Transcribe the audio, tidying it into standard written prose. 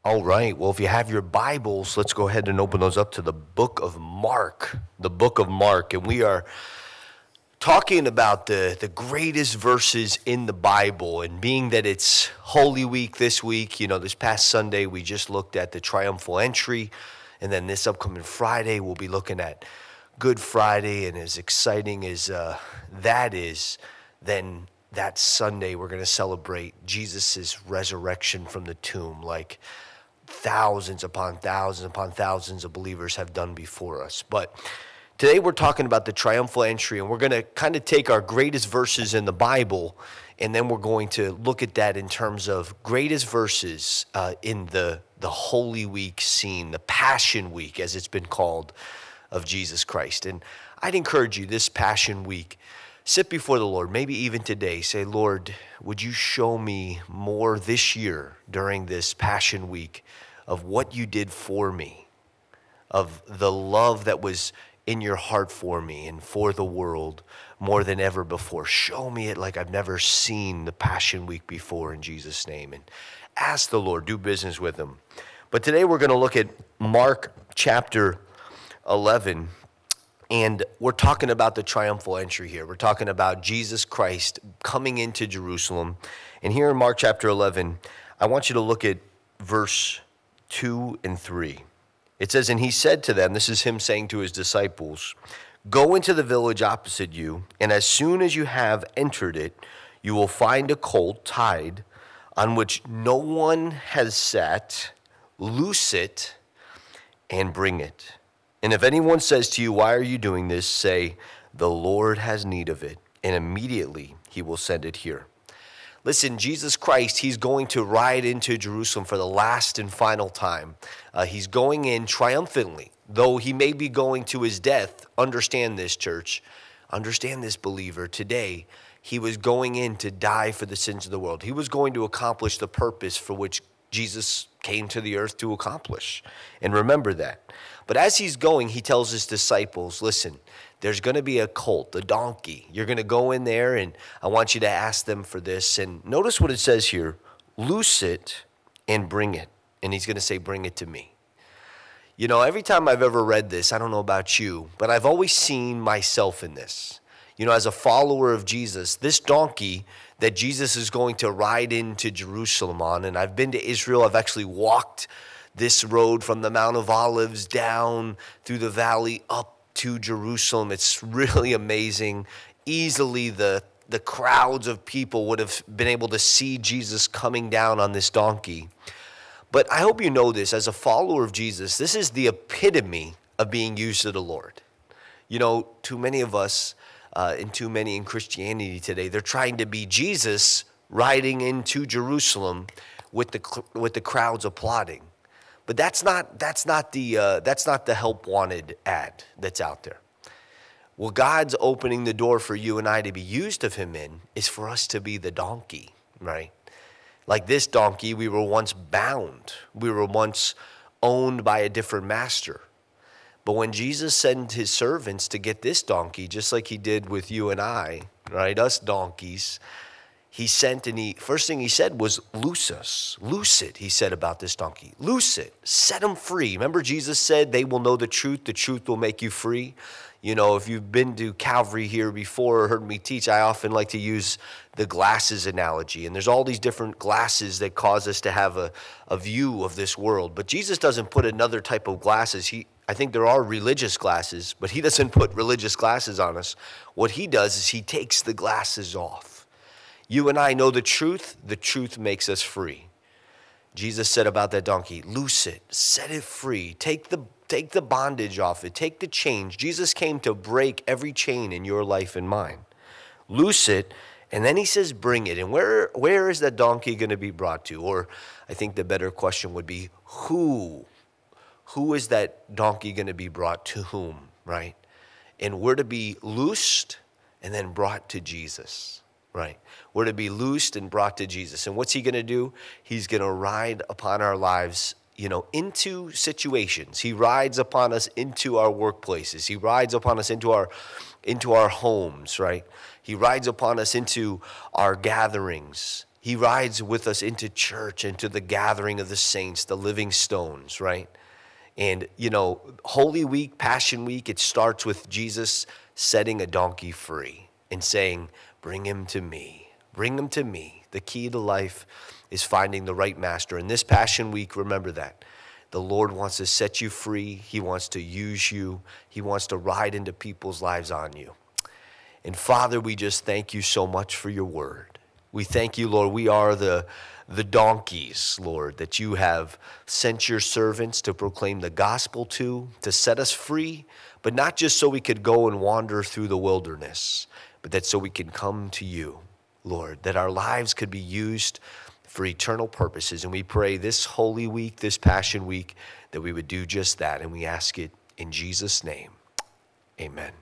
All right. Well, if you have your Bibles, let's go ahead and open those up to the book of Mark. The book of Mark. And we are talking about the greatest verses in the Bible. And being that it's Holy Week this week, this past Sunday, we just looked at the triumphal entry. And then this upcoming Friday, we'll be looking at Good Friday. And as exciting as that is, then that Sunday, we're going to celebrate Jesus' resurrection from the tomb, like thousands upon thousands of believers have done before us. But today we're talking about the triumphal entry, and we're going to kind of take our greatest verses in the Bible, and then we're going to look at that in terms of greatest verses in the Holy Week scene, the Passion Week, as it's been called, of Jesus Christ. And I'd encourage you this Passion Week, sit before the Lord, maybe even today, say, Lord, would you show me more this year during this Passion Week of what you did for me, of the love that was in your heart for me and for the world more than ever before. Show me it like I've never seen the Passion Week before in Jesus' name. And ask the Lord, do business with him. But today we're going to look at Mark chapter 11. And we're talking about the triumphal entry here. We're talking about Jesus Christ coming into Jerusalem. And here in Mark chapter 11, I want you to look at verse 2 and 3. It says, and he said to them, this is him saying to his disciples, go into the village opposite you, and as soon as you have entered it, you will find a colt tied on which no one has sat. Loose it and bring it. And if anyone says to you, why are you doing this? Say, the Lord has need of it, and immediately he will send it here. Listen, Jesus Christ, he's going to ride into Jerusalem for the last and final time. He's going in triumphantly, though he may be going to his death. Understand this, church. Understand this, believer. Today, he was going in to die for the sins of the world. He was going to accomplish the purpose for which Jesus came to the earth to accomplish. And remember that. But as he's going, he tells his disciples, listen, there's going to be a colt, a donkey. You're going to go in there, and I want you to ask them for this. And notice what it says here, loose it and bring it. And he's going to say, bring it to me. You know, every time I've ever read this, I don't know about you, but I've always seen myself in this. You know, as a follower of Jesus, this donkey that Jesus is going to ride into Jerusalem on, and I've been to Israel, I've actually walked this road from the Mount of Olives down through the valley up to Jerusalem. It's really amazing. Easily the crowds of people would have been able to see Jesus coming down on this donkey. But I hope you know this, as a follower of Jesus, this is the epitome of being used to the Lord. You know, too many of us, and too many in Christianity today, they're trying to be Jesus riding into Jerusalem with the crowds applauding. But that's not the help wanted ad that's out there. Well, God's opening the door for you and I to be used of him in is for us to be the donkey, right? Like this donkey, we were once bound. We were once owned by a different master. But when Jesus sent his servants to get this donkey, just like he did with you and I, right, us donkeys, he sent, and first thing he said was, loose us. Loose it, he said about this donkey. Loose it. Set them free. Remember Jesus said, they will know the truth will make you free. You know, if you've been to Calvary here before or heard me teach, I often like to use the glasses analogy. And there's all these different glasses that cause us to have a view of this world. But Jesus doesn't put another type of glasses. I think there are religious glasses, but he doesn't put religious glasses on us. What he does is he takes the glasses off. You and I know the truth makes us free. Jesus said about that donkey, loose it, set it free, take the bondage off it, take the chains. Jesus came to break every chain in your life and mine. Loose it, and then he says bring it. And where is that donkey going to be brought to? Or I think the better question would be who? Who is that donkey going to be brought to whom, right? And we're to be loosed and then brought to Jesus. Right. We're to be loosed and brought to Jesus. And what's he going to do? He's going to ride upon our lives, into situations. He rides upon us into our workplaces. He rides upon us into our homes, right? He rides upon us into our gatherings. He rides with us into church, into the gathering of the saints, the living stones, right? And, you know, Holy Week, Passion Week, it starts with Jesus setting a donkey free and saying, bring him to me. Bring him to me. The key to life is finding the right master. And this Passion Week, remember that. The Lord wants to set you free. He wants to use you. He wants to ride into people's lives on you. And Father, we just thank you so much for your word. We thank you, Lord. We are the donkeys, Lord, that you have sent your servants to proclaim the gospel to set us free, but not just so we could go and wander through the wilderness, but that so we can come to you, Lord, that our lives could be used for eternal purposes. And we pray this Holy Week, this Passion Week, that we would do just that. And we ask it in Jesus' name. Amen.